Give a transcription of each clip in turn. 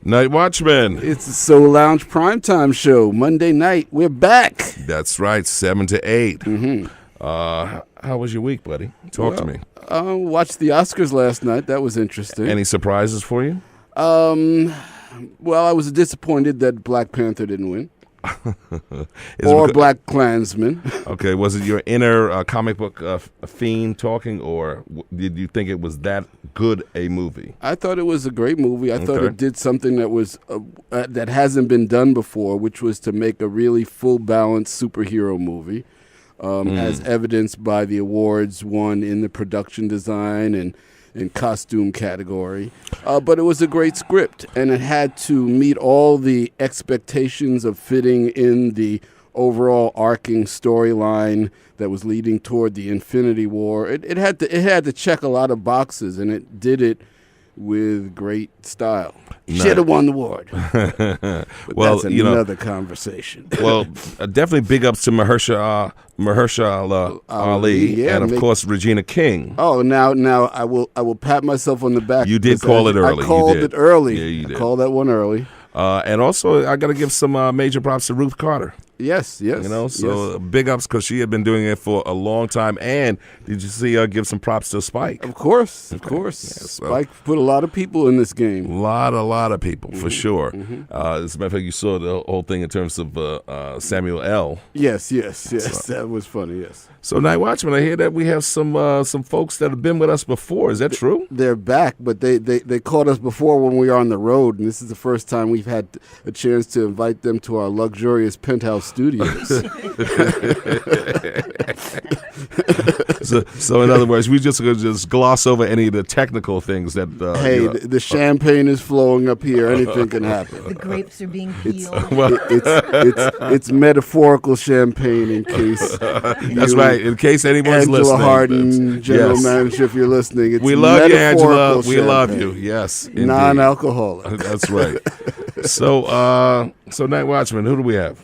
Night Watchman. It's the Soul Lounge Primetime show. Monday night, we're back. That's right, 7 to 8. Mm-hmm. How was your week, buddy? Talk to me. Watched the Oscars last night. That was interesting. Any surprises for you? Well, I was disappointed that Black Panther didn't win. Or Black Klansman. Okay, was it your inner comic book fiend talking, or did you think it was that good a movie? I thought it was a great movie. I thought it did something that was that hasn't been done before, which was to make a really full-balanced superhero movie, as evidenced by the awards won in the production design and in costume category. But it was a great script, and it had to meet all the expectations of fitting in the overall arcing storyline that was leading toward the Infinity War. It had to check a lot of boxes, and it did it with great style. Should have won the award. But Well, that's another conversation. Well, definitely big ups to Mahershala Ali, and of course Regina King. Oh, now I will pat myself on the back. You did call it early. I called it early. Yeah, you did. I called that one early. And also, I got to give some major props to Ruth Carter. Yes. So big ups, because she had been doing it for a long time. And did you see her give some props to Spike? Of course. Yeah, Spike put a lot of people in this game. A lot of people, for sure. As a matter of fact, you saw the whole thing in terms of Samuel L. Yes. That was funny, yes. So, Night Watchman, I hear that we have some folks that have been with us before. Is that true? They're back, but they caught us before when we were on the road, and this is the first time we've had a chance to invite them to our luxurious penthouse studios. So in other words, we just gloss over any of the technical things that. The champagne is flowing up here. Anything can happen. The grapes are being peeled. It's metaphorical champagne in case. That's right. In case anyone's Angela listening. Harden, general manager, if you're listening, it's we love you, Angela. metaphorical We love champagne. you. Yes, indeed. Non-alcoholic. That's right. So Night Watchman, who do we have?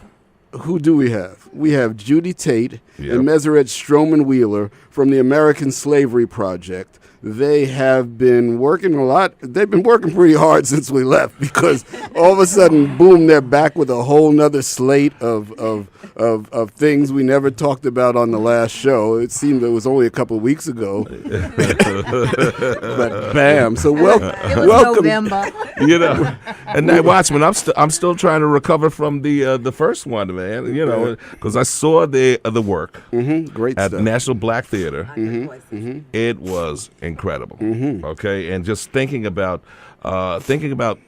Who do we have? We have Judy Tate Yep. and Messeret Stroman-Wheeler from the American Slavery Project. They have been working a lot. They've been working pretty hard since we left, because all of a sudden, boom, they're back with a whole nother slate of things we never talked about on the last show. It seemed it was only a couple of weeks ago. But bam. So welcome. November. And Night Watchman, I'm still trying to recover from the first one, man. Because I saw the work Great at stuff. National Black Theater. It was incredible. Okay, and just thinking about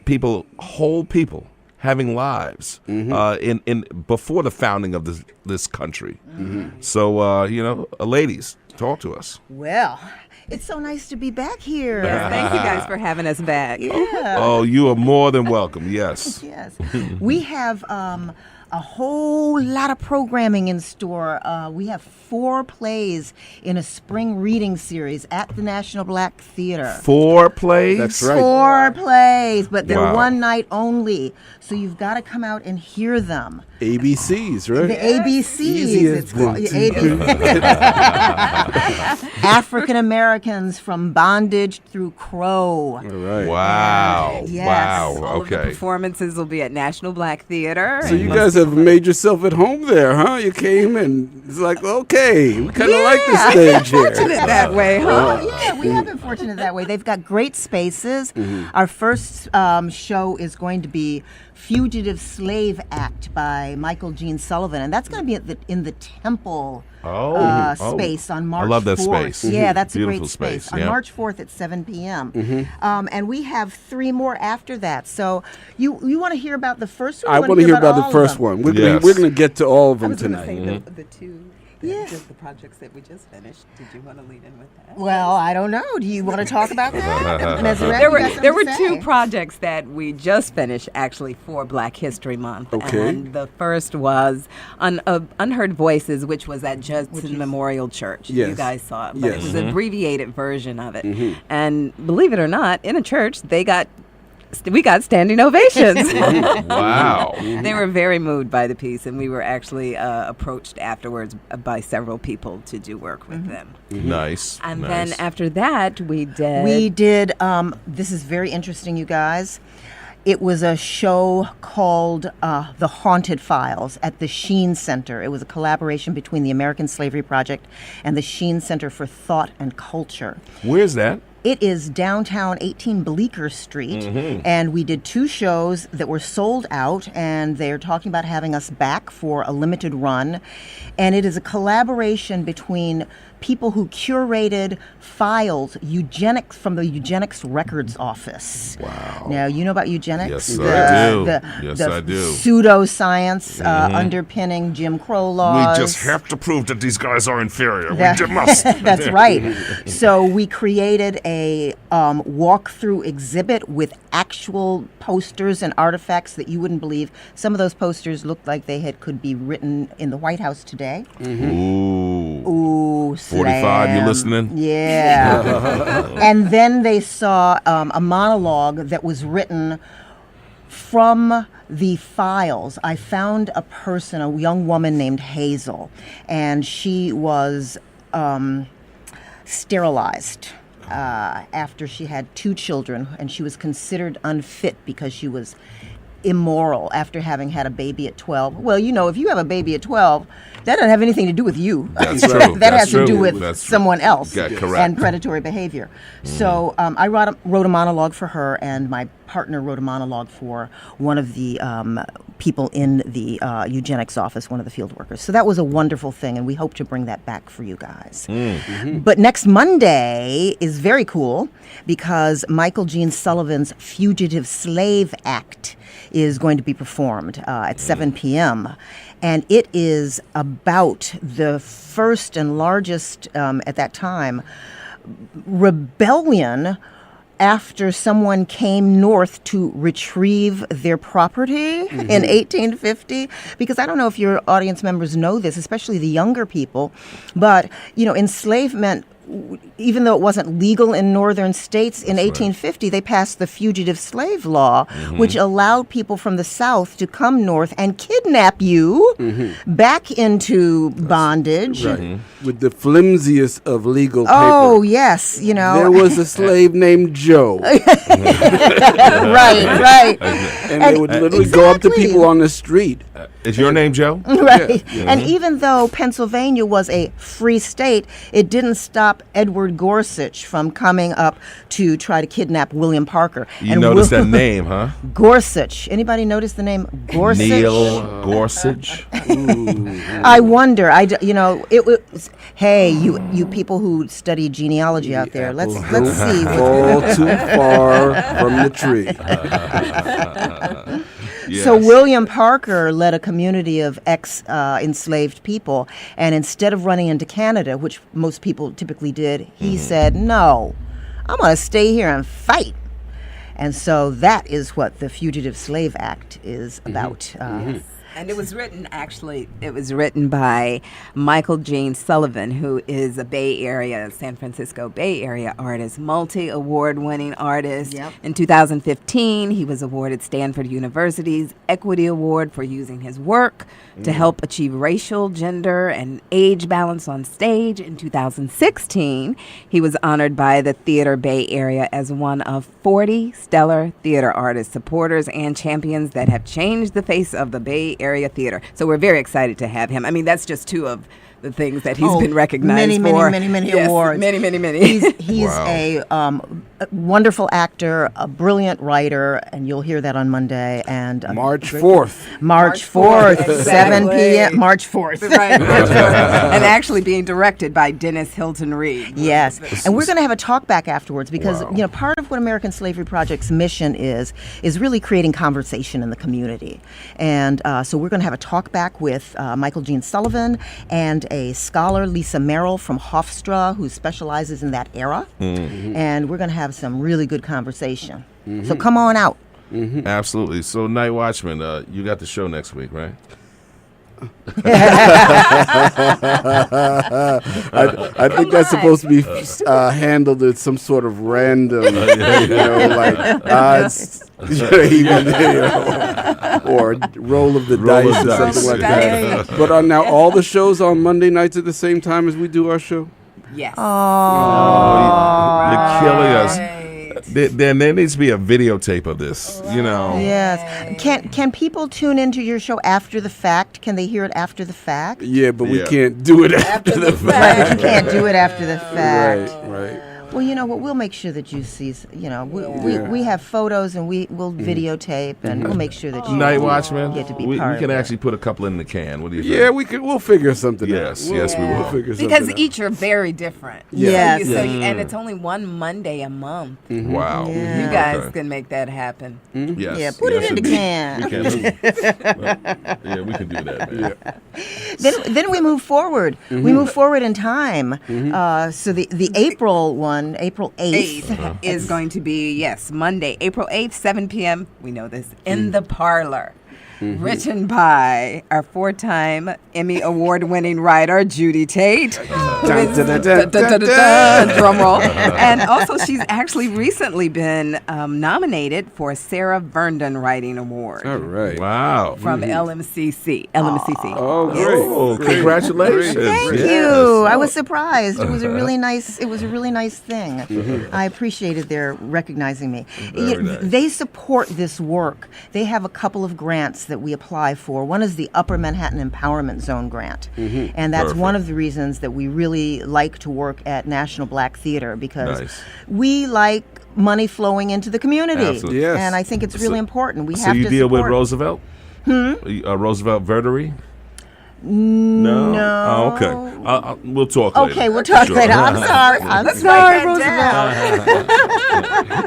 people, whole people having lives in before the founding of this country. So ladies, talk to us. Well, it's so nice to be back here. Yes, thank you guys for having us back. Yeah. Oh, you are more than welcome. Yes. Yes. We have a whole lot of programming in store. We have 4 plays in a spring reading series at the National Black Theater. 4 plays? That's right. 4 plays, but they're Wow. one night only. So you've got to come out and hear them. ABCs, right? The ABCs. Easy as It's called. one, two, African Americans from Bondage Through Crow. All right. Wow. Yes. Wow. All of the Okay. performances will be at National Black Theater. So you guys have made yourself at home there, huh? You came and it's like, okay, we kind of like this stage here. Fortunate that way, huh? Oh, yeah, we have been fortunate that way. They've got great spaces. Our first show is going to be Fugitive Slave Act by Michael Gene Sullivan, and that's going to be in the Temple space on March 4th. I love that space. Yeah, that's Beautiful a great space. On yeah. March 4th at 7 p.m. And we have 3 more after that. So you want to hear about the first one? I want to hear about the all first of them? one. We're Yes. going to get to all of them I was going to tonight. say the two, Yeah. just the projects that we just finished. Did you want to lead in with that? Well, I don't know. Do you want to talk about that? Messeret, There you got were something to two say? projects that we just finished actually for Black History Month. Okay. And the first was Unheard Voices, which was at Judson Memorial Church. Yes. You guys saw it. But Yes. it was an abbreviated version of it. And believe it or not, in a church, we got standing ovations. Wow. They were very moved by the piece, and we were actually approached afterwards by several people to do work with them. Nice. And nice. then after that, we did... We did, this is very interesting, you guys. It was a show called The Haunted Files at the Sheen Center. It was a collaboration between the American Slavery Project and the Sheen Center for Thought and Culture. Where's that? It is downtown 18 Bleecker Street, and we did 2 shows that were sold out, and they're talking about having us back for a limited run. And it is a collaboration between people who curated files, eugenics from the Eugenics Records Office. Wow. Now, you know about eugenics? Yes, I do. I do. Pseudoscience underpinning Jim Crow laws. We just have to prove that these guys are inferior. That- We must. That's right. So we created a walk-through exhibit with actual posters and artifacts that you wouldn't believe. Some of those posters looked like they could be written in the White House today. Ooh, 45, you listening? Yeah. And then they saw a monologue that was written from the files. I found a person, a young woman named Hazel, and she was sterilized after she had 2 children, and she was considered unfit because she was immoral after having had a baby at 12. Well, you know, if you have a baby at 12, that doesn't have anything to do with you. That's true. That has to That's do true. with That's true. someone else Yeah, correct. and predatory behavior. So I wrote a monologue for her, and my partner wrote a monologue for one of the people in the eugenics office, one of the field workers. So that was a wonderful thing, and we hope to bring that back for you guys. But next Monday is very cool because Michael Gene Sullivan's Fugitive Slave Act is going to be performed at 7 p.m. And it is about the first and largest, at that time, rebellion after someone came north to retrieve their property in 1850. Because I don't know if your audience members know this, especially the younger people, but, you know, enslavement, even though it wasn't legal in northern states in 1850, they passed the Fugitive Slave Law, which allowed people from the South to come north and kidnap you back into bondage. Right. With the flimsiest of legal paper. Oh, yes, you know. There was a slave named Joe. right. And they would literally go up to people on the street. Is your name Joe? Right. And even though Pennsylvania was a free state, it didn't stop Edward Gorsuch from coming up to try to kidnap William Parker. You noticed that name, huh? Gorsuch. Anybody notice the name Gorsuch? Neil Gorsuch. I wonder. It was. Hey, you people who study genealogy out there, let's see. Fall too far from the tree. Yes. So William Parker led a community of enslaved people, and instead of running into Canada, which most people typically did, he said, "No, I'm going to stay here and fight." And so that is what the Fugitive Slave Act is about. And it was written by Michael Gene Sullivan, who is a San Francisco Bay Area artist, multi-award winning artist. Yep. In 2015, he was awarded Stanford University's Equity Award for using his work to help achieve racial, gender, and age balance on stage. In 2016, he was honored by the Theater Bay Area as one of 40 stellar theater artist supporters and champions that have changed the face of the Bay Area theater. So we're very excited to have him. I mean, that's just 2 of the things that he's been recognized for. Many Yes, awards. Many. He's Wow. a wonderful actor, a brilliant writer, and you'll hear that on Monday. And March 4th. March 4th, Exactly. 7 p.m. March 4th. Right. And actually being directed by Dennis Hilton Reed. Yes, and we're going to have a talk back afterwards because Wow. part of what American Slavery Project's mission is really creating conversation in the community, and so we're going to have a talk back with Michael Gene Sullivan and a scholar, Lisa Merrill from Hofstra, who specializes in that era, and we're going to have some really good conversation. So come on out. Absolutely. So, Night Watchman, you got the show next week, right? I think that's supposed to be handled as some sort of random, like odds, or roll of the dice or something like that. But now all the shows on Monday nights at the same time as we do our show. Yes. You're killing us. then there needs to be a videotape of this. Yes. Can people tune into your show after the fact? Can they hear it after the fact? Yeah, but we can't do it after the fact. Right, but you can't do it after the fact. Right. Well, you know what? We'll make sure that you see. We have photos and we'll videotape and we'll make sure that you NightWatchman, get to be we part can of actually put a couple in the can. What do you think? Yeah, we'll figure something out. Yes, we will. Figure something Because out. each are very different. Yes. And it's only one Monday a month. Wow. Yeah. You guys can make that happen. Yes. Yeah, put it in the indeed. can. We can. Yeah, we can do that, man. Then we move forward. We move forward in time. So the April one, April 8th. Is going to be, Monday, April 8th, 7 p.m. We know this, in the parlor. Written by our 4-time Emmy Award-winning writer, Judy Tate. Drum roll. And also, she's actually recently been nominated for a Sarah Vernon Writing Award. All right. Wow. From LMCC. Oh, great. Oh, congratulations. Thank you. I was surprised. It was a really nice. It was a really nice thing. I appreciated their recognizing me. Nice. They support this work. They have a couple of grants that we apply for. One is the Upper Manhattan Empowerment Zone grant, and that's one of the reasons that we really like to work at National Black Theater because we like money flowing into the community. Absolutely. Yes. And I think it's really important. We So have you to deal with support. Roosevelt? Roosevelt Verdery? No. Oh, okay. We'll talk later. Okay, we'll talk Sure. later. I'm sorry. I'm sorry,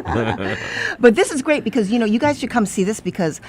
Roosevelt. But this is great because, you guys should come see this because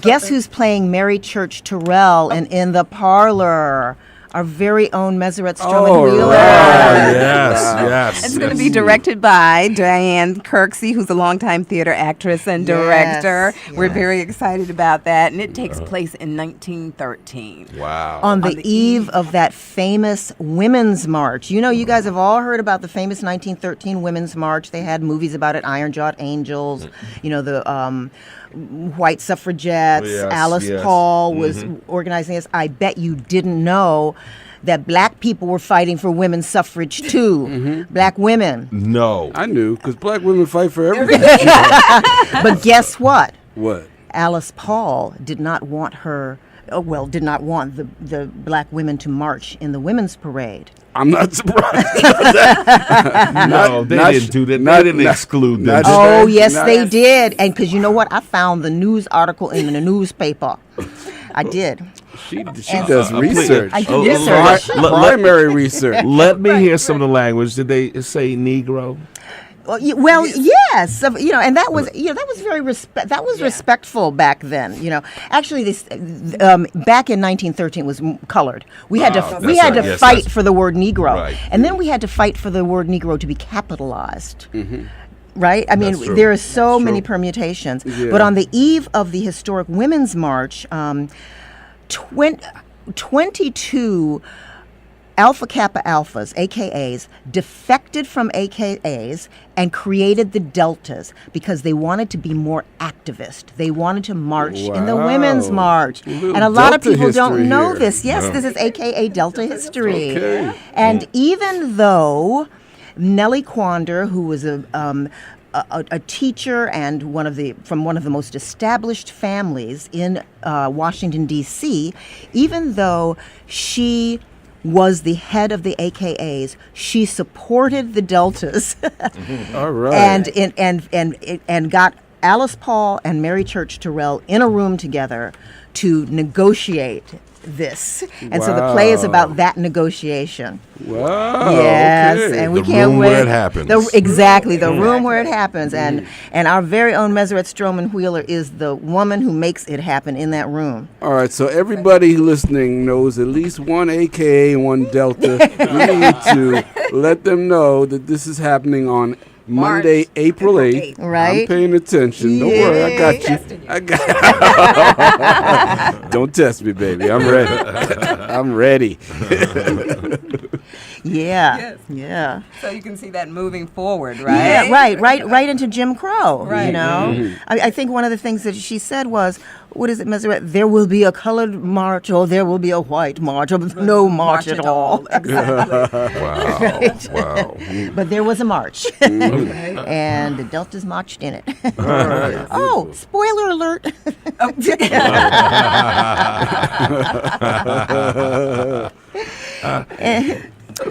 guess who's playing Mary Church Terrell in the parlor? Our very own Messeret Stroman-Wheeler. Yes. It's going to be directed by Diane Kirksey, who's a longtime theater actress and director. We're very excited about that. And it takes place in 1913. Wow. On the eve of that famous Women's March. You guys have all heard about the famous 1913 Women's March. They had movies about it, Iron-Jawed Angels, the white suffragettes. Alice Paul was organizing this. I bet you didn't know that black people were fighting for women's suffrage too. Black women. No. I knew, because black women fight for everything. But guess what? What? Alice Paul did not want the black women to march in the women's parade. I'm not surprised. No, they didn't do that. They didn't exclude them. Oh, yes, they did. And because you know what? I found the news article in the newspaper. I did. She does research. I do research. Primary research. Let me hear some of the language. Did they say Negro? Well, yes, and that was very respectful back then. Actually, this back in 1913 was colored. We had to fight for the word Negro, and then we had to fight for the word Negro to be capitalized. Right? I mean, there are so many permutations. Yeah. But on the eve of the historic Women's March, 22 Alpha Kappa Alphas, AKAs, defected from AKAs and created the Deltas because they wanted to be more activist. They wanted to march in the Women's March. And a lot of people don't know this. Yes, this is AKA Delta history. Okay. And even though Nellie Quander, who was a teacher and from one of the most established families in Washington, D.C., even though she was the head of the AKAs, she supported the Deltas. All right. And got Alice Paul and Mary Church Terrell in a room together to negotiate this. And so the play is about that negotiation. Wow. Yes, okay. and we The can't room wait. where it happens. The room where it happens. And our very own Messeret Stroman-Wheeler is the woman who makes it happen in that room. All right, so everybody listening knows at least one AKA and one Delta. We need to let them know that this is happening on Monday, April 8th. Right. I'm paying attention. Don't worry, I got you. Don't test me, baby. I'm ready. I'm ready. Yeah. Yes. Yeah. So you can see that moving forward, right? Yeah, right into Jim Crow. Right. You know, I think one of the things that she said was, "What is it, Messeret? There will be a colored march, or there will be a white march, or no march at all." Exactly. Wow. But there was a march, and the Deltas marched in it. Oh, spoiler alert!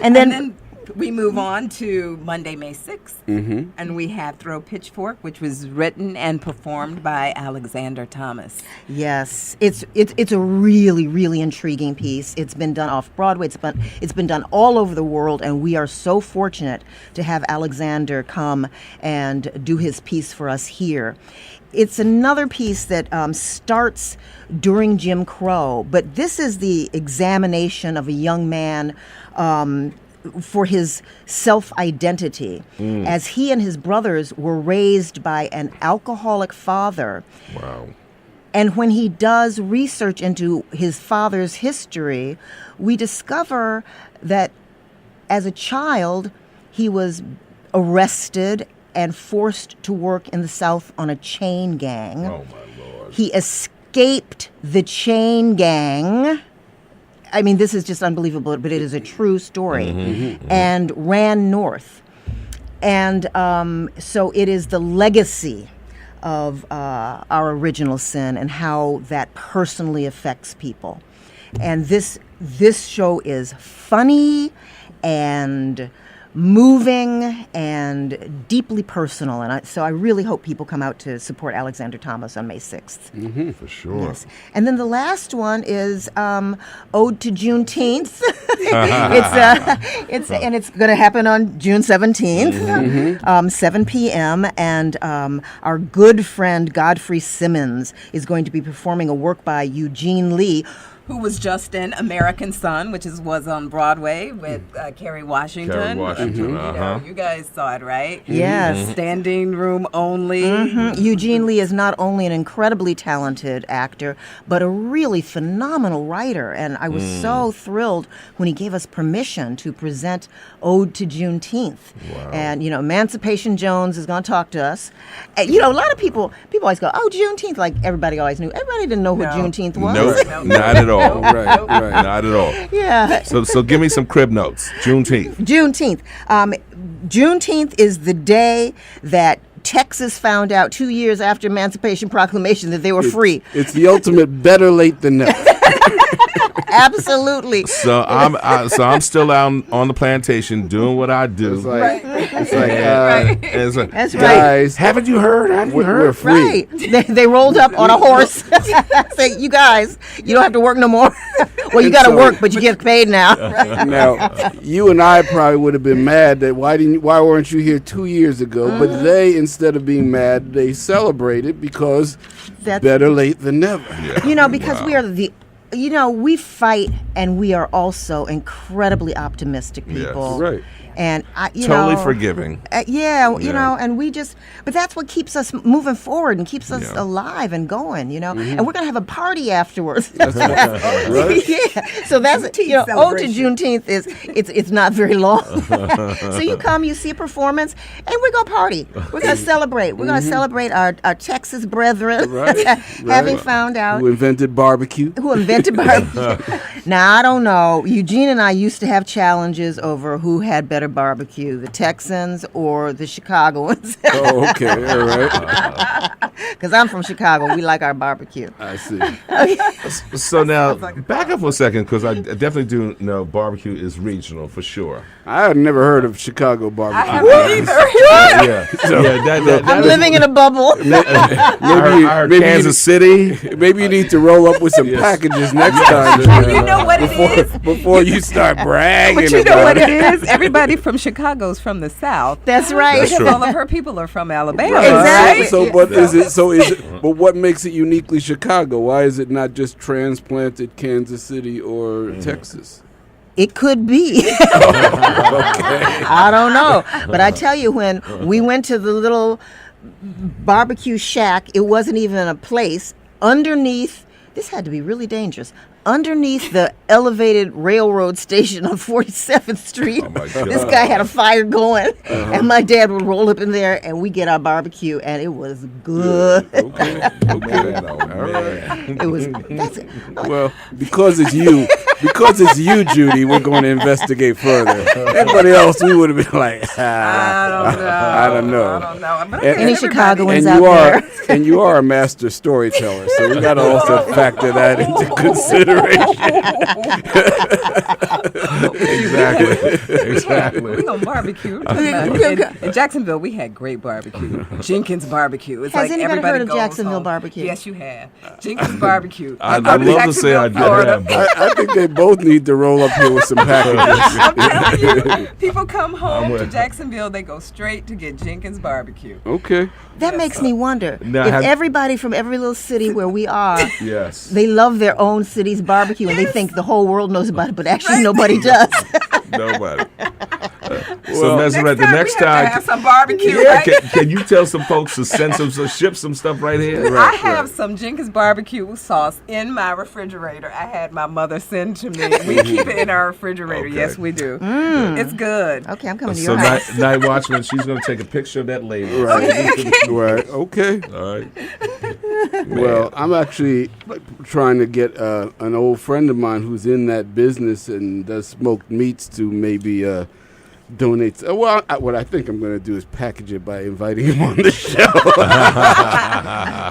And then we move on to Monday, May 6th, and we have Throw Pitchfork, which was written and performed by Alexander Thomas. yes, it's a really, really intriguing piece. It's been done off Broadway. It's been done all over the world, and we are so fortunate to have Alexander come and do his piece for us here. It's another piece that starts during Jim Crow, but this is the examination of a young man for his self-identity, as he and his brothers were raised by an alcoholic father. Wow. And when he does research into his father's history, we discover that as a child, he was arrested and forced to work in the South on a chain gang. Oh, my Lord. He escaped the chain gang. I mean, this is just unbelievable, but it is a true story. And ran north. And so it is the legacy of our original sin and how that personally affects people. And this show is funny and moving and deeply personal, and so I really hope people come out to support Alexander Thomas on May 6th. For sure. Yes. And then the last one is Ode to Juneteenth. It's going to happen on June 17th, 7 p.m. And our good friend Godfrey Simmons is going to be performing a work by Eugene Lee, Who was just in American Son, which was on Broadway with Kerry Washington. Kerry Washington, You know, you guys saw it, right? Yes. Standing room only. Eugene Lee is not only an incredibly talented actor, but a really phenomenal writer. And I was so thrilled when he gave us permission to present Ode to Juneteenth. Wow. And, Emancipation Jones is going to talk to us. And, a lot of people always go, oh, Juneteenth, like everybody always knew. Everybody didn't know what Juneteenth was. Nope, not at all. Right. Not at all. Yeah. So give me some crib notes. Juneteenth. Juneteenth is the day that Texas found out 2 years after Emancipation Proclamation that they were free. It's the ultimate better late than never. Absolutely. So I'm still out on the plantation doing what I do. It's like, It's like, That's right. guys, haven't you heard? we're free. Right. They rolled up on a horse. Say, you guys, you don't have to work no more. Well, you got to work, but you get paid now. Now, you and I probably would have been mad that why weren't you here 2 years ago? But they, instead of being mad, they celebrated because That's- better late than never. Yeah. Because we are we fight, and we are also incredibly optimistic people. Yes. Right. And Totally forgiving. And we just, but that's what keeps us moving forward and keeps us Yeah. alive and going, and we're going to have a party afterwards. That's right. Yeah. So that's, Ode to Juneteenth it's not very long. So you come, you see a performance, and we're going to party. We're going to celebrate. We're going to celebrate our Texas brethren having found out. Who invented barbecue? Now, I don't know. Eugene and I used to have challenges over who had better barbecue, the Texans or the Chicagoans. Oh, okay. All right. Because I'm from Chicago. We like our barbecue. I see. So now, back up for a second, because I definitely do know barbecue is regional for sure. I had never heard of Chicago barbecue. I'm living in a bubble. I heard Kansas City. Maybe you need to roll up with some packages next time. You know what it is? Before you start bragging But you know about what it. it is? Everybody from Chicago's from the South. That's right. That's Because true. all of her people are from Alabama. Exactly. Right? But what makes it uniquely Chicago? Why is it not just transplanted Kansas City or Texas? It could be. I don't know. But I tell you, when we went to the little barbecue shack, it wasn't even a place. Underneath, this had to be really dangerous. underneath the elevated railroad station on 47th Street. Oh my God. This guy had a fire going, and my dad would roll up in there, and we get our barbecue, and it was good. Okay. Man, oh, man. It was. That's it. Well, because it's you, Judy, we're going to investigate further. Everybody else, we would have been like, I don't know. But Any Chicagoans And out you are, there? and you are a master storyteller, so we got to also factor that into consideration. Exactly. We gonna barbecue. In Jacksonville, we had great barbecue. Jenkins barbecue. It's Has like anybody everybody heard of goes Jacksonville home. barbecue? Yes, you have. Jenkins barbecue. I'd love to say I did have, but I think they both need to roll up here with some packages. I'm telling you, people come home to Jacksonville, they go straight to get Jenkins barbecue. Okay. That makes me wonder Now, if have- everybody from every little city where we are, yes. they love their own city's barbecue and they think the whole world knows about it, but actually nobody does. Nobody. So Messeret, the next we have to time, have some barbecue. yeah, Right? can you tell some folks to send ship some stuff right here? I have some Jenkins barbecue sauce in my refrigerator. I had my mother send to me. We keep it in our refrigerator. Okay. Yes, we do. It's good. Okay, I'm coming to So your house. night watchman, she's going to take a picture of that later. Right. Okay. All right. Well, I'm actually trying to get an old friend of mine who's in that business and does smoked meats to maybe donate. What I think I'm going to do is package it by inviting him on the show.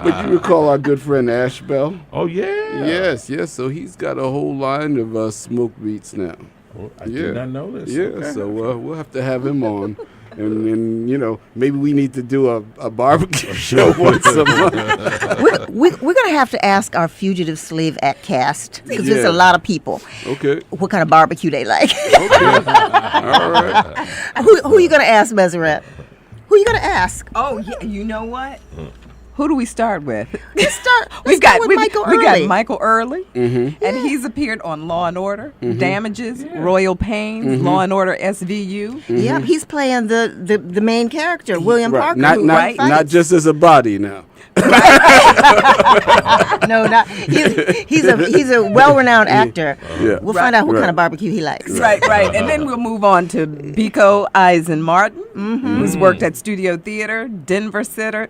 But you recall our good friend Ashbell? Oh yeah. Yes. So he's got a whole line of smoked meats now. Well, I did not know this. Yeah, Okay. so we'll have to have him on. And maybe we need to do a barbecue show once a month. We're going to have to ask our Fugitive Slave Act cast, because there's a lot of people, Okay. what kind of barbecue they like. Okay. All right. Who are you going to ask, Messeret? Who are you going to ask? Oh, yeah. You know what? Who do we start with? Let's start We got Michael Michael Early, and he's appeared on Law and Order, Damages, Royal Pains, Law and Order SVU. Yep, he's playing the main character, William Right. Parker. Not who not fights. not just as a body now. No, not he's a well-renowned actor. Yeah. We'll find out what Right. kind of barbecue he likes. Right. And then we'll move on to Biko Eisen Martin, who's worked at Studio Theater, Denver Sitter,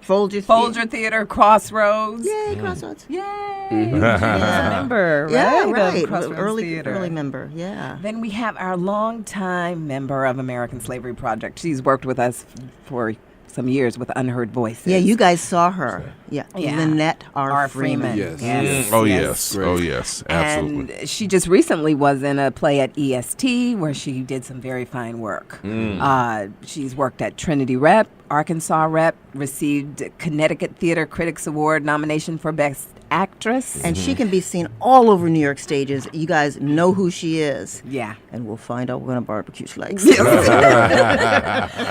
Folger Theater, Crossroads. Yay, Crossroads. Yay! Member, Yeah, right? right. Of Crossroads Early Theater. member. Yeah. Then we have our longtime member of American Slavery Project. She's worked with us for some years with Unheard Voices. Yeah, you guys saw her. Yeah, Yeah. Lynette R. R. Freeman. Yes. Oh yes. Oh yes. Absolutely. And she just recently was in a play at EST where she did some very fine work. She's worked at Trinity Rep, Arkansas Rep, received Connecticut Theater Critics Award nomination for Best Actress. And she can be seen all over New York stages. You guys know who she is. Yeah. And we'll find out what kind of barbecue she likes.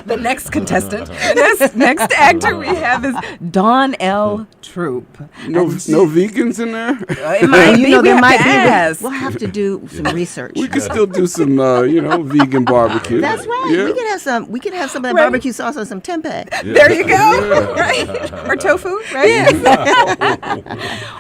The next contestant, the next actor we have is Dawn L. Troop. No vegans in there. It might be. there might be. Ask. We'll have to do some research. We could still do some vegan barbecue. That's right. Yeah. We can have some of that Right. barbecue sauce on some tempeh. There you go. Right? Or tofu, right?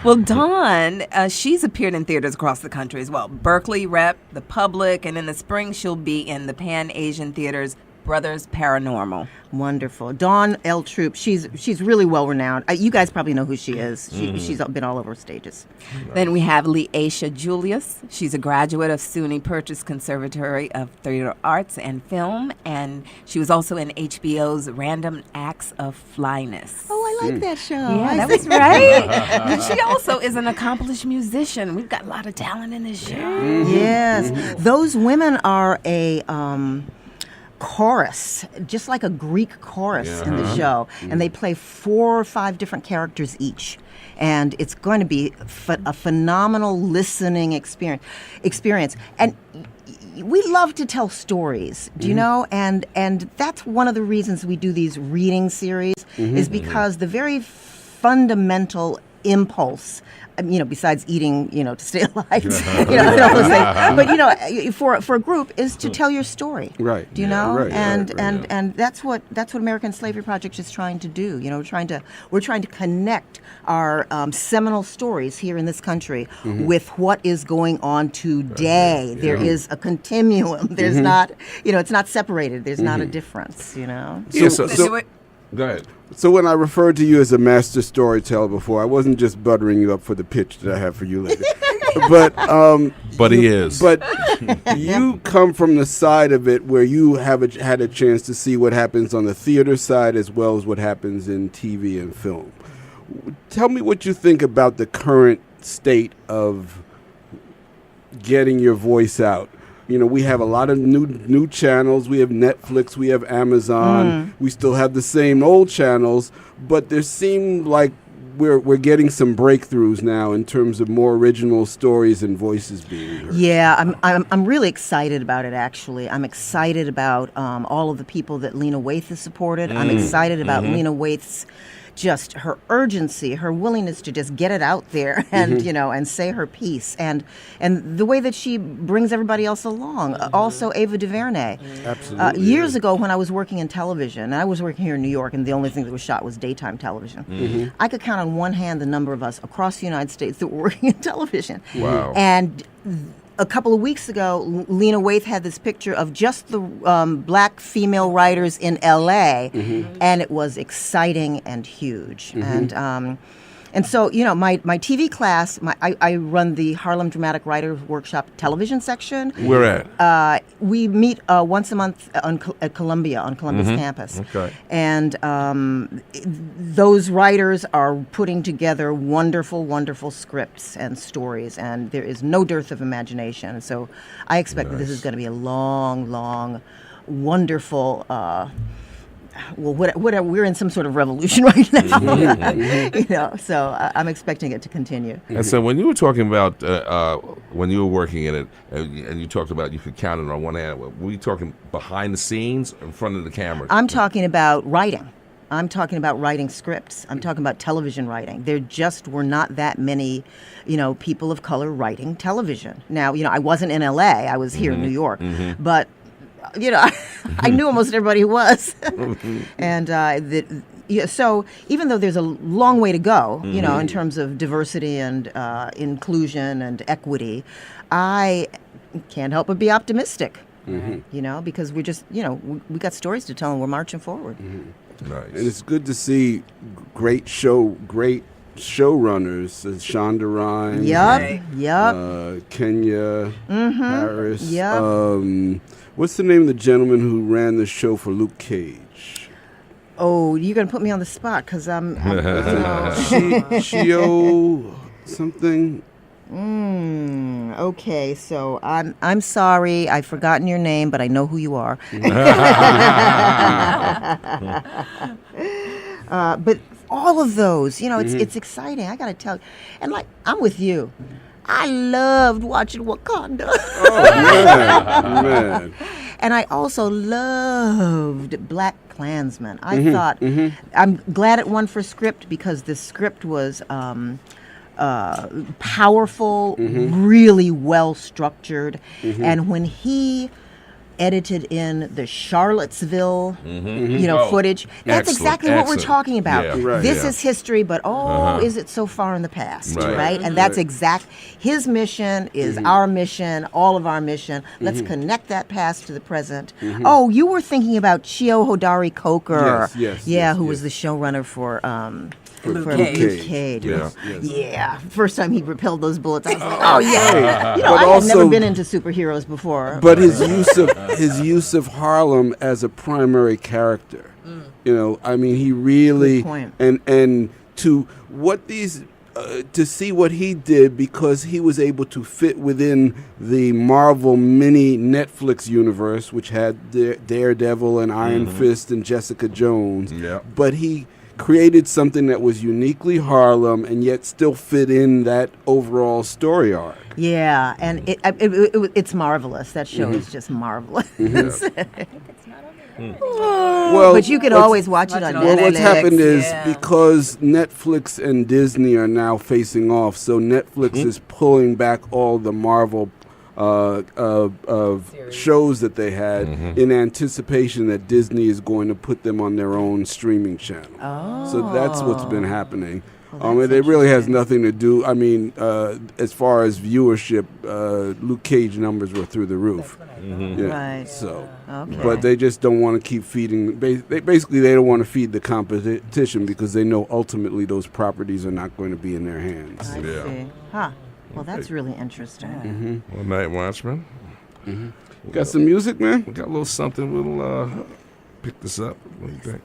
Well, Dawn, she's appeared in theaters across the country as well. Berkeley Rep, The Public, and in the spring she'll be in the Pan-Asian Theater's Brothers Paranormal. Wonderful. Dawn L. Troop. She's really well renowned. You guys probably know who she is. She's been all over stages. Then we have Leisha Julius. She's a graduate of SUNY Purchase Conservatory of Theater Arts and Film, and she was also in HBO's Random Acts of Flyness. Oh, I like that show. Yeah, that was right. And she also is an accomplished musician. We've got a lot of talent in this show. Yes. Those women are a chorus, just like a Greek chorus in the show. And they play 4 or 5 different characters each. And it's going to be a phenomenal listening experience. And we love to tell stories, do you know? And that's one of the reasons we do these reading series is because the very fundamental impulse. Besides eating, to stay alive, and all those things. But for a group is to tell your story, right? Do you know? Right, and that's what American Slavery Project is trying to do. We're trying to connect our seminal stories here in this country with what is going on today. There is a continuum. There's not, it's not separated. There's not a difference. So go ahead. So when I referred to you as a master storyteller before, I wasn't just buttering you up for the pitch that I have for you later. But he is. But you come from the side of it where you had a chance to see what happens on the theater side as well as what happens in TV and film. Tell me what you think about the current state of getting your voice out. We have a lot of new channels. We have Netflix. We have Amazon. We still have the same old channels, but there seem like we're getting some breakthroughs now in terms of more original stories and voices being heard. Yeah, I'm really excited about it. Actually, I'm excited about all of the people that Lena Waithe has supported. I'm excited about Lena Waithe's. Just her urgency, her willingness to just get it out there and and say her piece, and the way that she brings everybody else along. Also, Ava DuVernay. Absolutely. Years ago, when I was working in television, and I was working here in New York, and the only thing that was shot was daytime television. I could count on one hand the number of us across the United States that were working in television. Wow. And a couple of weeks ago, Lena Waithe had this picture of just the black female writers in L.A., and it was exciting and huge. And so, my TV class, I run the Harlem Dramatic Writers Workshop television section. Where at? We meet once a month at Columbia, on Columbia's campus. Okay. And those writers are putting together wonderful, wonderful scripts and stories, and there is no dearth of imagination. So I expect that this is going to be a long, long, wonderful... we're in some sort of revolution right now, so I'm expecting it to continue. And so when you were talking about when you were working in it, and you talked about you could count it on one hand, were you talking behind the scenes or in front of the camera? I'm talking about writing. I'm talking about writing scripts. I'm talking about television writing. There just were not that many, people of color writing television. Now, I wasn't in L.A. I was here in New York, but I knew almost everybody who was. And so even though there's a long way to go, in terms of diversity and inclusion and equity, I can't help but be opoptimistic, because we're just, we got stories to tell and we're marching forward. Nice. And it's good to see great showrunners, Shonda Rhimes, Kenya Harris. What's the name of the gentleman who ran the show for Luke Cage? Oh, you're going to put me on the spot because I'm Shio something. Okay, so I'm sorry, I've forgotten your name, but I know who you are. But all of those, it's exciting. I got to tell you, and I'm with you. I loved watching Wakanda. Oh, man. And I also loved Black Klansman. I thought, I'm glad it won for script because the script was powerful, really well structured. And when he edited in the Charlottesville, footage. That's exactly what we're talking about. Yeah. Right. This is history, but is it so far in the past, right? And that's his mission is our mission, all of our mission. Let's connect that past to the present. Oh, you were thinking about Chio Hodari Coker, who was the showrunner for Luke Cage. Yeah. First time he repelled those bullets, I was like, oh yeah. I had never been into superheroes before. But his use of Harlem as a primary character. He really and to what these to see what he did because he was able to fit within the Marvel mini Netflix universe, which had Daredevil and Iron Fist and Jessica Jones. Yeah. But he created something that was uniquely Harlem and yet still fit in that overall story arc. Yeah, and it's marvelous. That show is just marvelous. It's not on there. Well, but you could always watch it on Netflix. Well, what's happened is because Netflix and Disney are now facing off, so Netflix is pulling back all the Marvel shows that they had in anticipation that Disney is going to put them on their own streaming channel. Oh. So that's what's been happening. It really has nothing to do. I mean, as far as viewership, Luke Cage numbers were through the roof. Right. So, but they just don't want to keep feeding. They don't want to feed the competition because they know ultimately those properties are not going to be in their hands. I see. Huh. Well, that's really interesting. Well, Night Watchman. Got some music, man? We got a little something. We'll pick this up. What do you think?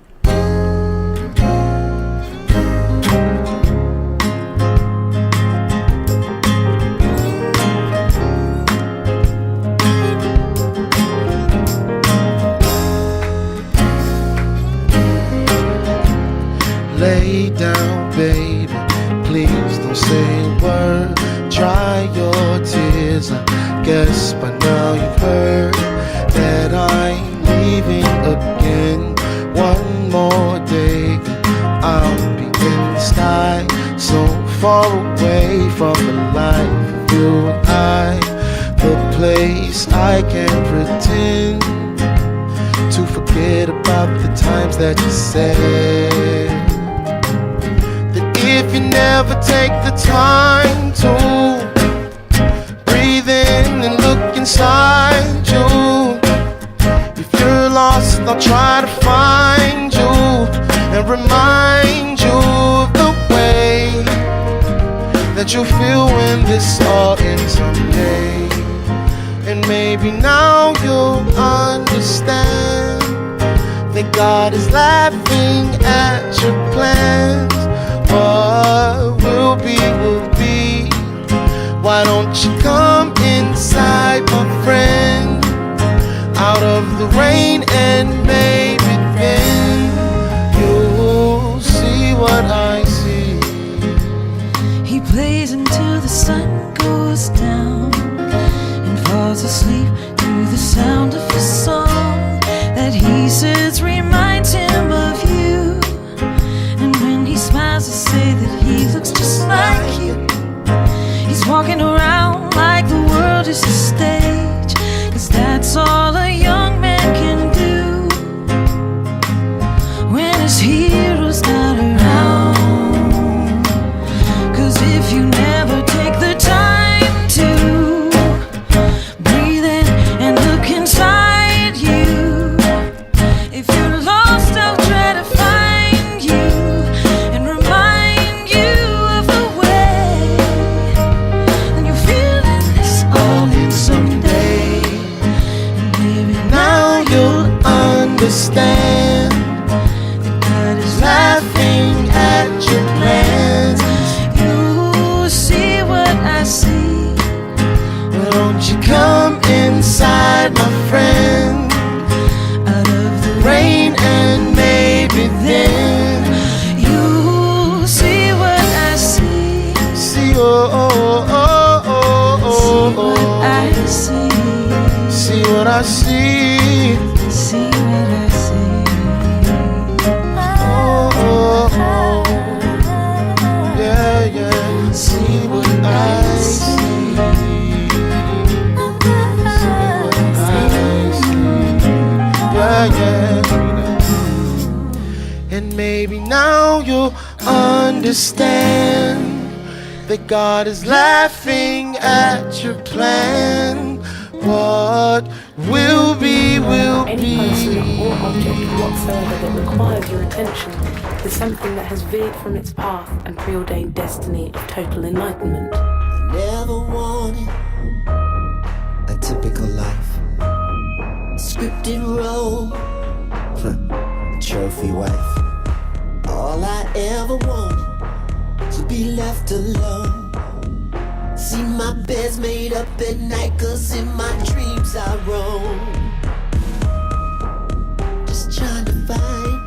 Lay down, baby, please don't say a word. Dry your tears, I guess by now you've heard that I'm leaving again. One more day, I'll be in the sky, so far away from the life of you and I. The place I can't pretend to forget about the times that you said. If you never take the time to breathe in and look inside you, if you're lost, I'll try to find you and remind you of the way that you'll feel when this all ends someday. And maybe now you'll understand that God is laughing at your plans. What will be, will be. Why don't you come inside, my friend, out of the rain, and maybe then you'll see what I see. He plays until the sun goes down and falls asleep to the sound of his song that he says reminds him of you. And when he smiles, I say that he looks just like you. He's walking around like the world is a stage, 'cause that's all a young man can do when his hero's not around. 'Cause if you never take the time to breathe in and look inside you, if you're lost, I'll try to find you and remind you of the way. And you're feeling this all in someday. And maybe now You'll understand that God is laughing at your plans. you see what I see. Why don't you come inside, my friend, Out of the rain, and maybe then you see what I see. see, oh, oh, oh, oh, See oh, what I oh. see. See what I see. See what I see. Oh, oh, oh. Yeah, yeah. See what I see. Yeah, yeah. And maybe now you'll understand that God is laughing at your plan. What will be, will Any person be. or object whatsoever that requires your attention is something that has veered from its path and preordained destiny of total enlightenment. Never wanted a typical life, scripted role, trophy wife. All I ever wanted to be left alone. See my bed's made up at night, 'cause in my dreams I roam. Just trying to find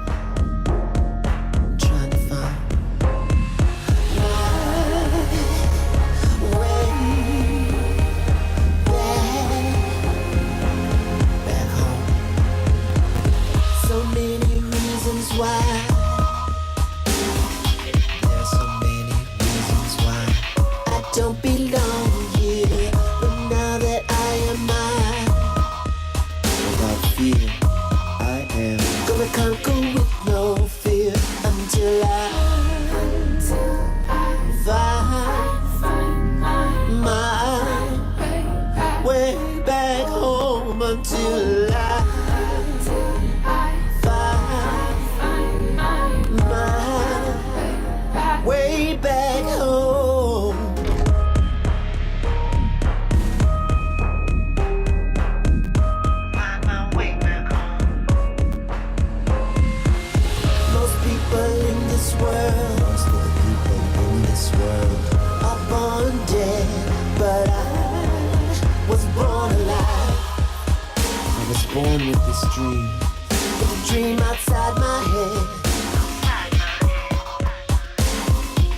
dream. But the dream outside my head.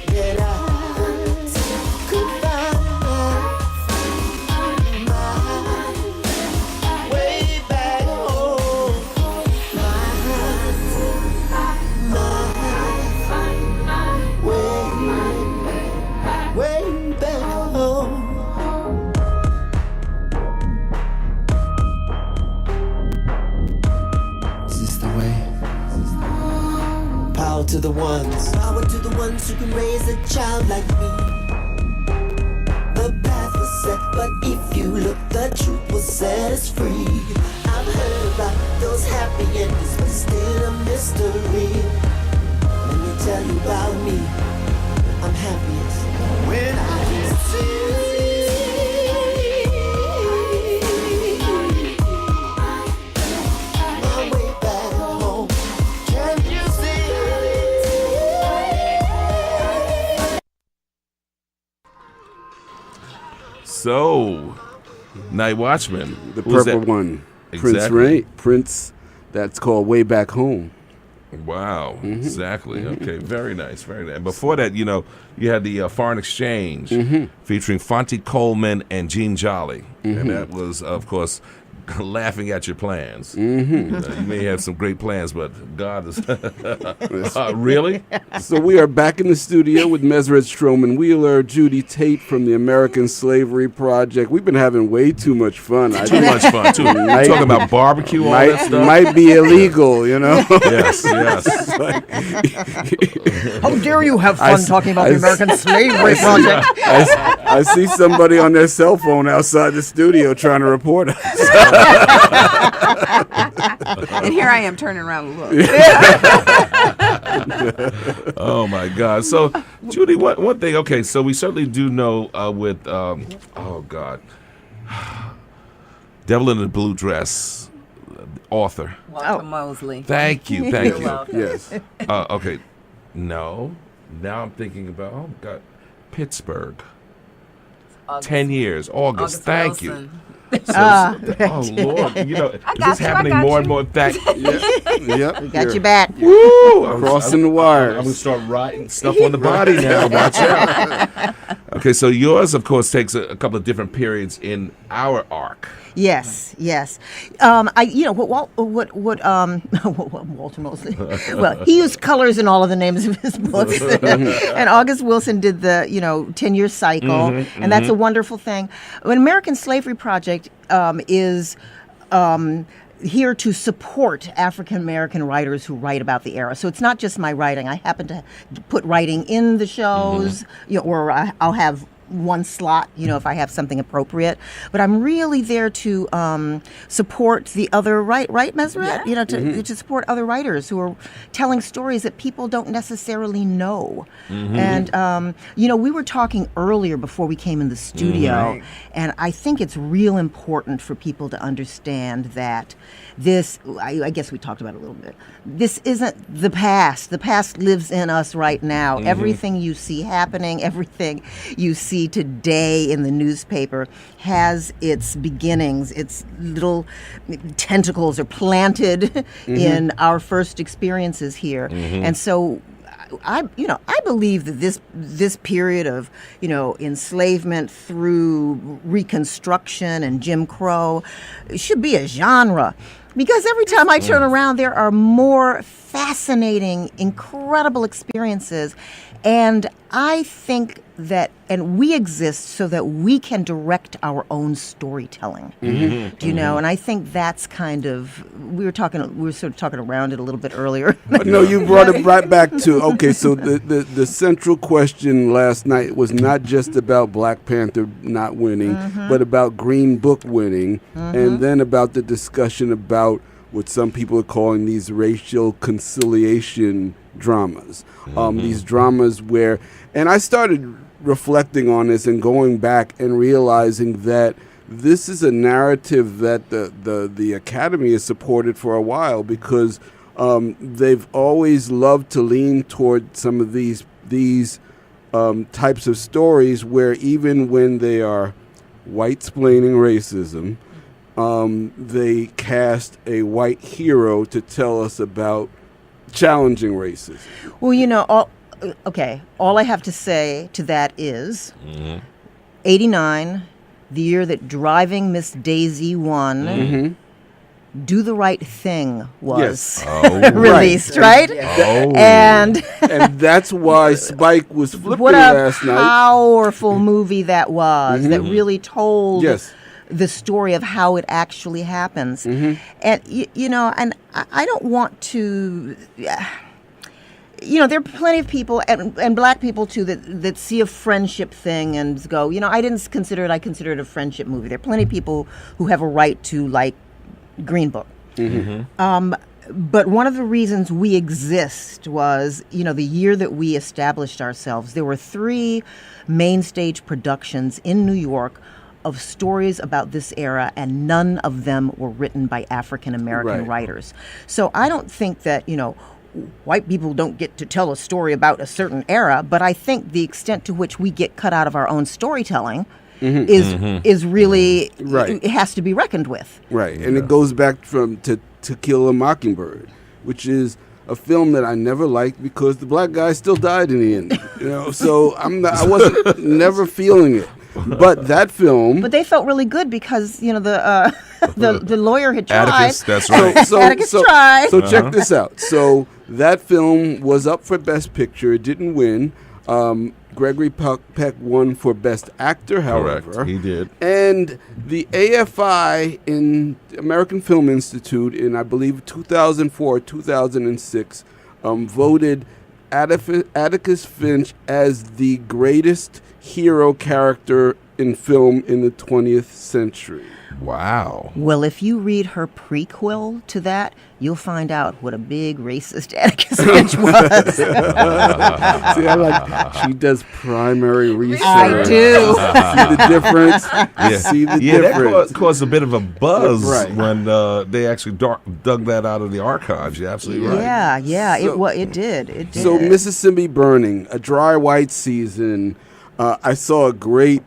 That I could find my way back home. Way back home. Is this the way? Power to the ones. Power to the ones who can raise a child like me. The path was set, but if you look, the truth will set us free. I've heard about those happy endings, but it's still a mystery. Let me tell you about me. I'm happiest when I see my way back home. Can you see? So, Night Watchman. The who's purple that? one. Exactly. Prince, that's called Way Back Home. Wow, exactly. Okay, very nice, very nice. And before that, you had the Foreign Exchange featuring Fonte Coleman and Gene Jolly. And that was, of course, laughing at your plans. You may have some great plans, but God is... really? So we are back in the studio with Messeret, Stroman-Wheeler, Judy, Tate from the American Slavery Project. We've been having way too much fun. Too much fun, too. Talking about barbecue, all that stuff. Might be illegal, Yes. How dare you have fun talking about the American Slavery Project? I see somebody on their cell phone outside the studio trying to report us. And here I am turning around to look. Oh my God! So, Judy, one thing? Okay, so we certainly do know with oh God, Devil in the Blue Dress, author. Walter Mosley. Thank you. You're welcome. Yes. Okay, no. Now I'm thinking about God, Pittsburgh. August. 10 years, August. Thank you. Wilson. Oh Lord, is this happening more and more? Yep. We got you back. Woo! Crossing the wires. I'm gonna start writing stuff on the body now. Watch out. Okay, so yours, of course, takes a couple of different periods in our arc. Yes. Walter Mosley. Well, he used colors in all of the names of his books, and August Wilson did the 10-year cycle, and that's a wonderful thing. An American Slavery Project is here to support African American writers who write about the era. So it's not just my writing. I happen to put writing in the shows, or I'll have one slot, if I have something appropriate. But I'm really there to support the other right, Messeret? Yeah. To support other writers who are telling stories that people don't necessarily know. And, we were talking earlier before we came in the studio, and I think it's real important for people to understand that this, I guess we talked about it a little bit, this isn't the past. The past lives in us right now. Everything you see happening, everything you see today in the newspaper has its beginnings, its little tentacles are planted in our first experiences here. And so I believe that this period of, enslavement through Reconstruction and Jim Crow should be a genre. Because every time I turn around, there are more fascinating, incredible experiences. And I think that, and we exist so that we can direct our own storytelling. And I think that's kind of, we were sort of talking around it a little bit earlier. No, you brought it right back to, okay, so the central question last night was not just about Black Panther not winning, but about Green Book winning, and then about the discussion about what some people are calling these racial conciliation dramas. These dramas where, and I started reflecting on this and going back and realizing that this is a narrative that the Academy has supported for a while, because they've always loved to lean toward some of these types of stories where even when they are white-splaining racism, they cast a white hero to tell us about challenging racism. Well, all I have to say to that is 89, the year that Driving Miss Daisy won, Do the Right Thing was released, right? Oh. And that's why Spike was flipping what a last night. powerful movie that was, that really told the story of how it actually happens. And, and I don't want to... there are plenty of people, and black people too, that see a friendship thing and go, I didn't consider it, I consider it a friendship movie. There are plenty of people who have a right to like Green Book. But one of the reasons we exist was, the year that we established ourselves, there were 3 main stage productions in New York of stories about this era, and none of them were written by African American writers. So I don't think that, white people don't get to tell a story about a certain era, but I think the extent to which we get cut out of our own storytelling is really it has to be reckoned with. Right, and it goes back to Kill a Mockingbird, which is a film that I never liked because the black guy still died in the end. So I wasn't never feeling it. But that film... But they felt really good because, the lawyer had tried. Atticus, that's right. Atticus tried. So check this out. So that film was up for Best Picture. It didn't win. Gregory Peck won for Best Actor, however. Correct, he did. And the AFI in American Film Institute in, I believe, 2004, 2006, voted Atticus Finch as the greatest hero character in film in the 20th century. Wow. Well, if you read her prequel to that, you'll find out what a big racist Atticus Finch was. See, she does primary research. I do. See the difference? See the difference. That caused a bit of a buzz when they actually dug that out of the archives. You're absolutely right. Yeah. It did. So Mississippi Burning, A Dry White Season. I saw a great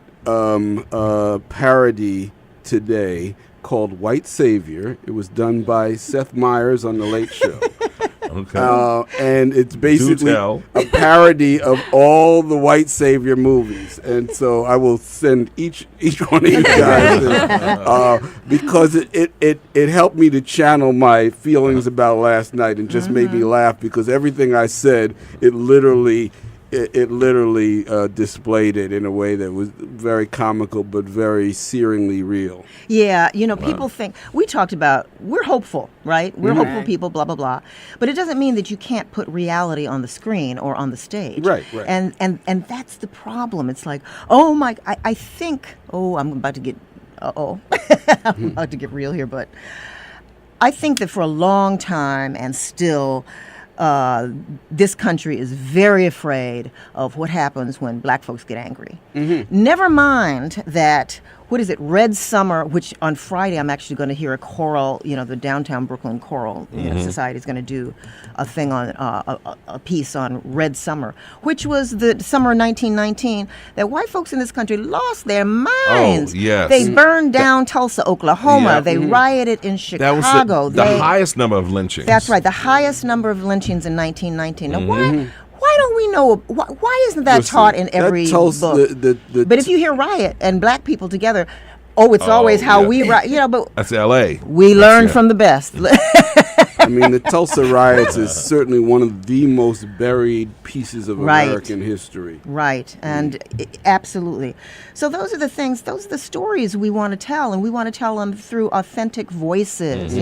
parody today called White Savior. It was done by Seth Meyers on The Late Show. And it's basically a parody of all the White Savior movies. And so I will send each one of you guys because it helped me to channel my feelings about last night and just made me laugh because everything I said, it literally displayed it in a way that was very comical but very searingly real. Yeah, people think, we talked about, we're hopeful, right? We're hopeful people, blah, blah, blah. But it doesn't mean that you can't put reality on the screen or on the stage. Right. And that's the problem. It's like, I think, I'm about to get, I'm about to get real here, but I think that for a long time and still, this country is very afraid of what happens when black folks get angry. Never mind that, Red Summer, which on Friday I'm actually going to hear a choral, the Downtown Brooklyn Choral Society is going to do a thing on, a piece on Red Summer, which was the summer of 1919 that white folks in this country lost their minds. Oh, yes. They burned down Tulsa, Oklahoma. Yep. They rioted in Chicago. That was the highest number of lynchings. That's right, the highest number of lynchings in 1919. Now, why don't we know? Why isn't that taught in every book? But if you hear riot and black people together, it's always how we riot. But that's L.A. We learn from the best. I mean, the Tulsa riots is certainly one of the most buried pieces of American history. Right, and absolutely. So those are the things, those are the stories we want to tell, and we want to tell them through authentic voices,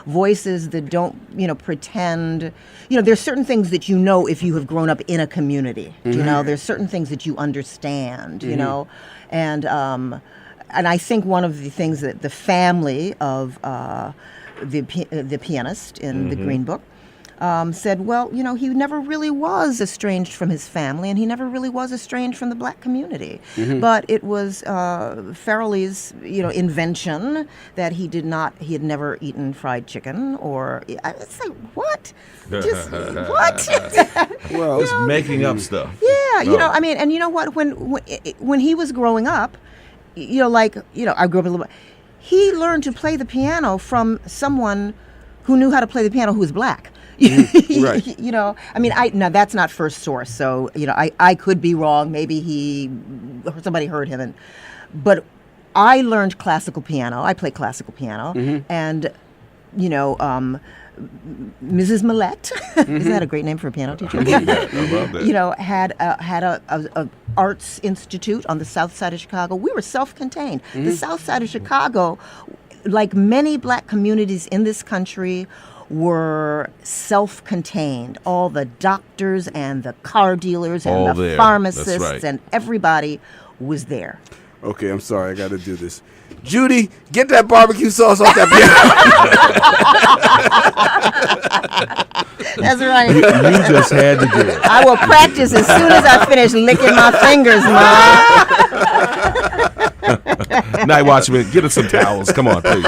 voices that don't, pretend. There's certain things that if you have grown up in a community, there's certain things that you understand, and I think one of the things that the family of the pianist in the Green Book said, he never really was estranged from his family, and he never really was estranged from the black community. But it was Farrelly's, invention that he had never eaten fried chicken, or it's like, what? Just what? Well, just making up stuff. Yeah, and you know what? When he was growing up, I grew up a little bit. he learned to play the piano from someone who knew how to play the piano who was black. Right. You know, I mean, now that's not first source, so you know, I could be wrong. Maybe somebody heard him, but I learned classical piano. I play classical piano, and you know, Mrs. Millette, isn't that a great name for a piano teacher? I love that. You know, had a arts institute on the south side of Chicago. We were self-contained. The south side of Chicago, like many black communities in this country, were self-contained. All the doctors and the car dealers and all the there. pharmacists and everybody was there. Okay, I'm sorry. I got to do this. Judy, get that barbecue sauce off that piano. That's right. You just had to do it. I will practice as soon as I finish licking my fingers, Mom. Night Watchman, get us some towels. Come on, please.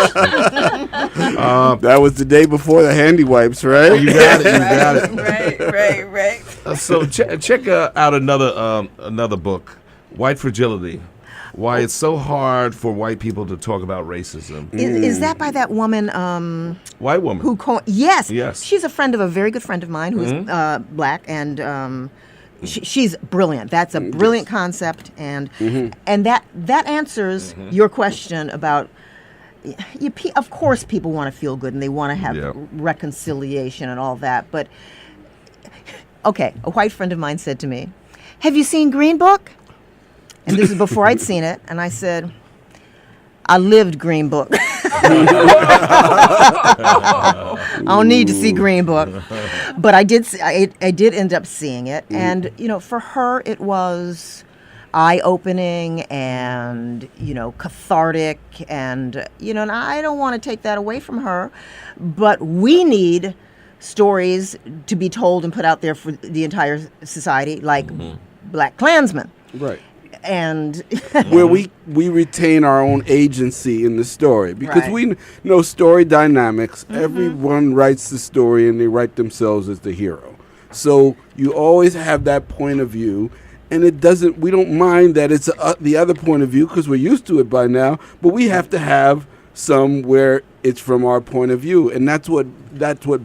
That was the day before the handy wipes, right? You got it. Right. So check out another book, White Fragility. Why it's so hard for white people to talk about racism. Is that by that woman? White woman. Yes. Yes. She's a very good friend of mine who's black, and she's brilliant. That's a brilliant concept, and that answers your question about. Of course, people want to feel good and they want to have reconciliation and all that. But okay, a white friend of mine said to me, "Have you seen Green Book?" And this is before I'd seen it. And I said, I lived Green Book. I don't need to see Green Book. But I did end up seeing it. And, you know, for her, it was eye-opening and, you know, cathartic. And, you know, and I don't want to take that away from her. But we need stories to be told and put out there for the entire society, like Black Klansman. Right. And where we retain our own agency in the story, because we know story dynamics. Everyone writes the story and they write themselves as the hero. So you always have that point of view, and we don't mind that it's the other point of view because we're used to it by now, but we have to have some where it's from our point of view, and that's what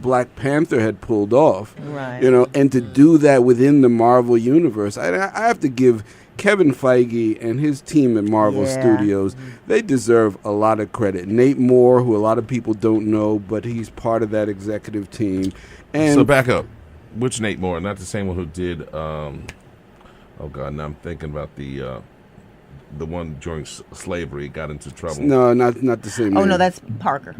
Black Panther had pulled off. Right. You know, and to do that within the Marvel universe, I have to give Kevin Feige and his team at Marvel Studios, they deserve a lot of credit. Nate Moore, who a lot of people don't know, but he's part of that executive team. And so back up. Which Nate Moore? Not the same one who did, oh God, now I'm thinking about the one during slavery, got into trouble. No, not the same. Oh, no, that's Parker.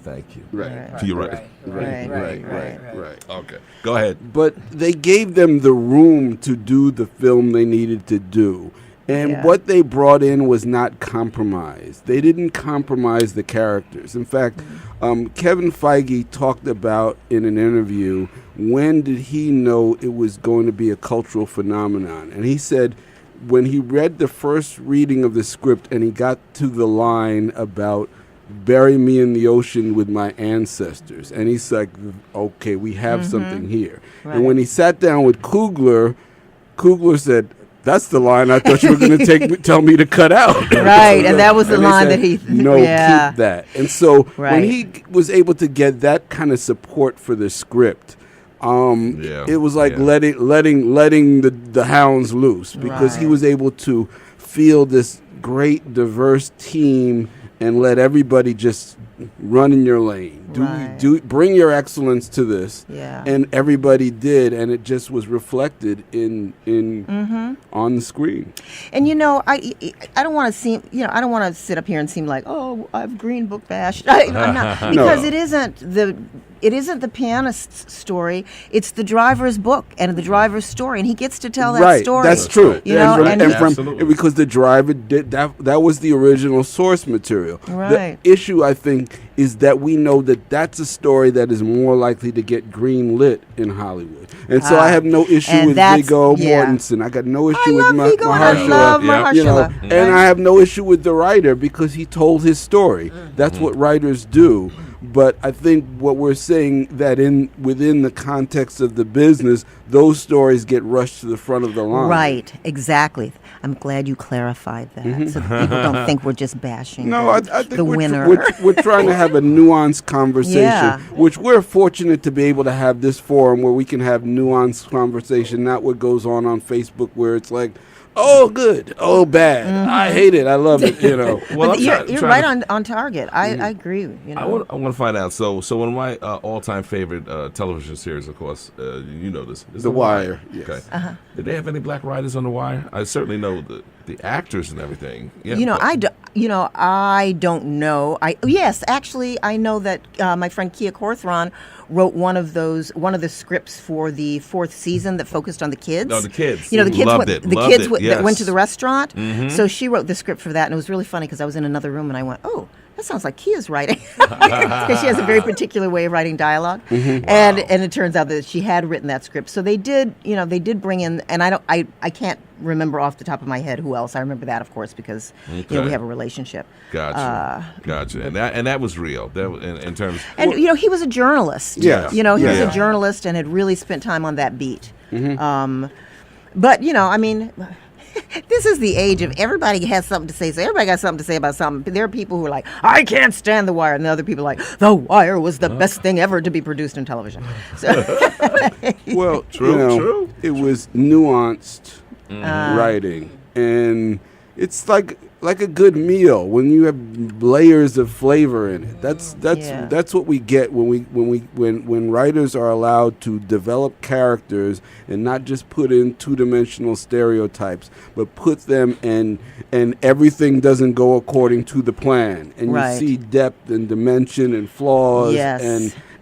Thank you. Right. To your right. Right. Okay. Go ahead. But they gave them the room to do the film they needed to do. And what they brought in was not compromised. They didn't compromise the characters. In fact, Kevin Feige talked about in an interview, when did he know it was going to be a cultural phenomenon? And he said when he read the first reading of the script and he got to the line about bury me in the ocean with my ancestors. And he's like, okay, we have something here. Right. And when he sat down with Coogler said, that's the line I thought you were going to tell me to cut out. Right, and that was the line said, that he... No, keep that. And so when he was able to get that kind of support for the script, it was like letting the hounds loose, because he was able to feel this great, diverse team and let everybody just run in your lane. Bring your excellence to this. Yeah. And everybody did, and it just was reflected in on the screen. And you know, I don't want to seem, you know, I don't want to sit up here and seem like, oh, I've Green Book bashed. I'm not, because it isn't the pianist's story. It's the driver's book and the driver's story, and he gets to tell that story. That's true. You know, because the driver did that. That was the original source material. Right. The issue, I think, is that we know that that's a story that is more likely to get green lit in Hollywood, and so I have no issue with Viggo Mortensen. I got no issue with Mahershala. You know, and I have no issue with the writer because he told his story. That's what writers do. But I think what we're saying that within the context of the business, those stories get rushed to the front of the line. Right, exactly. I'm glad you clarified that, so that people don't think we're just bashing I think the winner. We're trying to have a nuanced conversation, which we're fortunate to be able to have this forum where we can have nuanced conversation, not what goes on Facebook where it's like, oh, good, oh, bad, I hate it, I love it, Well, you're right on target. I agree. I want to find out. So one of my all-time favorite television series, of course, you know this, is The Wire. Yes. Okay. Did they have any black writers on The Wire? I certainly know the actors and everything. Yeah, I don't know. Yes, actually, I know that my friend Kia Corthron wrote one of the scripts for the 4th season that focused on the kids. No, the kids. The kids loved it. that went to the restaurant. Mm-hmm. So she wrote the script for that, and it was really funny because I was in another room and I went, oh, that sounds like Kia's writing, because she has a very particular way of writing dialogue. Mm-hmm. And it turns out that she had written that script. So they did bring in, and I can't remember off the top of my head who else. I remember that, of course, because we have a relationship. Gotcha. And that was real. That in terms. And he was a journalist. Yeah. He was a journalist and had really spent time on that beat. Mm-hmm. But this is the age of everybody has something to say. So everybody got something to say about something. There are people who are like, I can't stand The Wire, and the other people are like, The Wire was the best thing ever to be produced in television. So well, true. It was nuanced writing, and it's like a good meal when you have layers of flavor in it. That's what we get when writers are allowed to develop characters and not just put in two-dimensional stereotypes, but put them and everything doesn't go according to the plan, and you see depth and dimension and flaws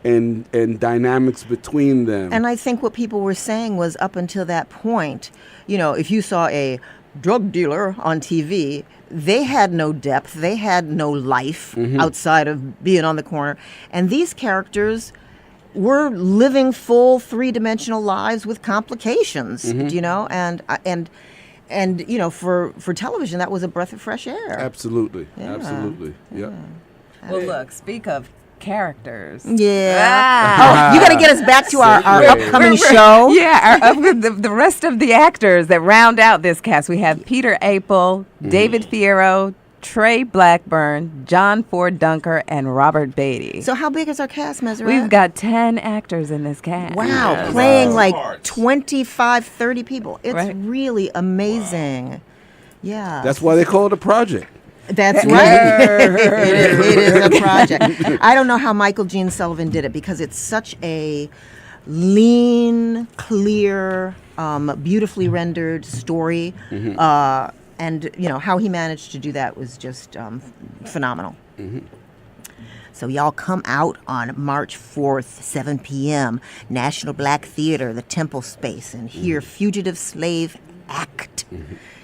and dynamics between them. And I think what people were saying was, up until that point, if you saw a drug dealer on TV, they had no depth, they had no life outside of being on the corner. And these characters were living full 3-dimensional lives with complications, and for television, that was a breath of fresh air. Absolutely. Yeah. Well, look, speak of characters. Yeah. You got to get us back to our upcoming show. Yeah, the rest of the actors that round out this cast. We have Peter Apel, David Fierro, Trey Blackburn, John Ford Dunker, and Robert Beatty. So how big is our cast, Messeret? We've got 10 actors in this cast. Wow, playing like 25, 30 people. It's really amazing. Yeah. That's why they call it a project. That's right. It is a project. I don't know how Michael Gene Sullivan did it, because it's such a lean, clear, beautifully rendered story. And how he managed to do that was just phenomenal. So y'all come out on March 4th, 7 p.m., National Black Theater, the Temple Space, and hear Fugitive Slave Act.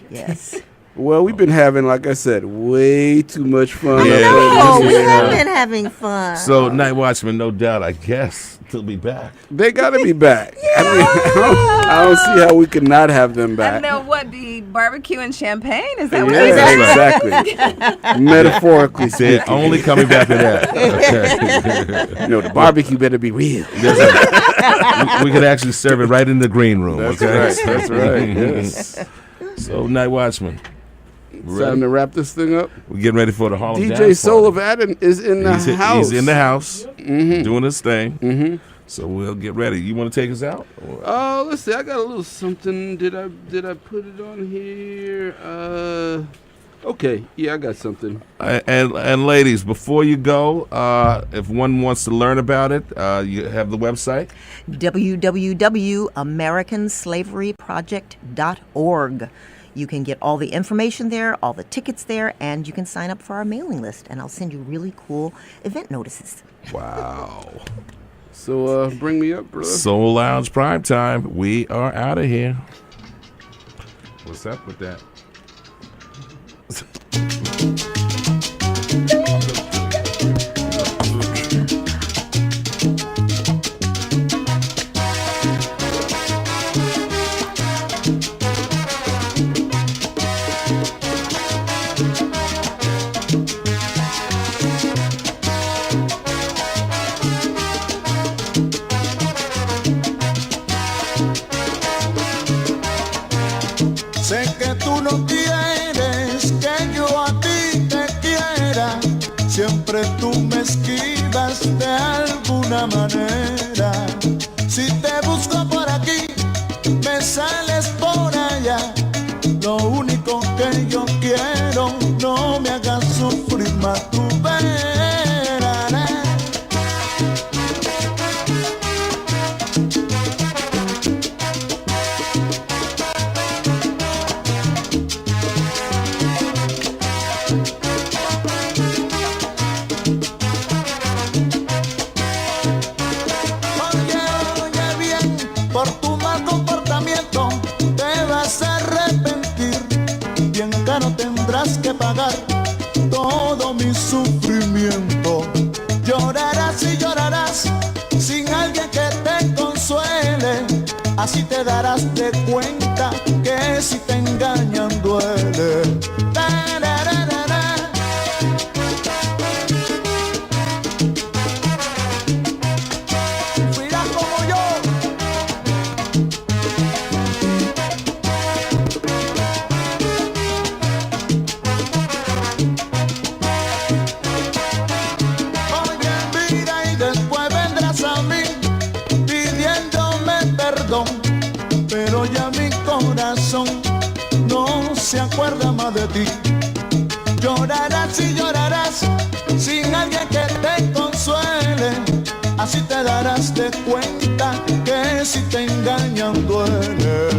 Yes. Well, we've been having, like I said, way too much fun. We have been having fun. So, NightWatchman, no doubt, I guess, they'll be back. They got to be back. I don't see how we could not have them back. I know what, the barbecue and champagne? Is that what exactly. Metaphorically said, only coming back to that. Okay. The barbecue better be real. We could actually serve it right in the green room. That's right. Yes. So, NightWatchman, time to wrap this thing up. We're getting ready for the Harlem Dance DJ Soul of Adam is in the house. He's in the house, doing his thing. So we'll get ready. You want to take us out? Let's see. I got a little something. Did I put it on here? Okay. Yeah, I got something. And ladies, before you go, if one wants to learn about it, you have the website? www.americanslaveryproject.org. You can get all the information there, all the tickets there, and you can sign up for our mailing list, and I'll send you really cool event notices. Wow. So bring me up, brother. Soul Lounge Primetime. We are out of here. What's up with that? tú no quieres que yo a ti te quiera, siempre tú me esquivas de alguna manera. Si te busco por aquí, me sales por allá. Lo único que yo quiero, no me hagas sufrir más tu pena. Tendrás que pagar todo mi sufrimiento. Llorarás y llorarás sin alguien que te consuele. Así te darás de cuenta que si te engañan duele. Mira como yo. Pero ya mi corazón no se acuerda más de ti. Llorarás y llorarás sin alguien que te consuele. Así te darás de cuenta que si te engañan duele.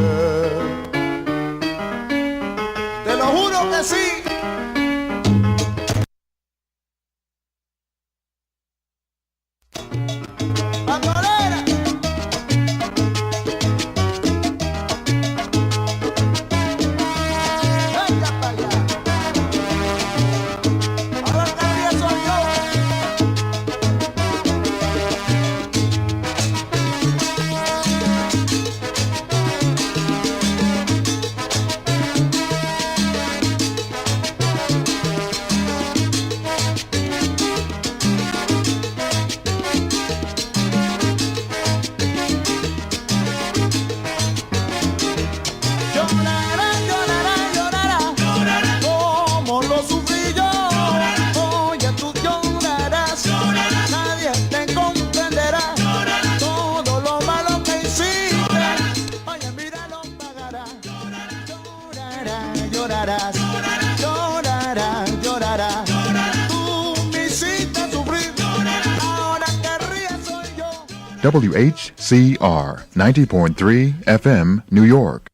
Te lo juro que sí. WHCR 90.3 FM, New York.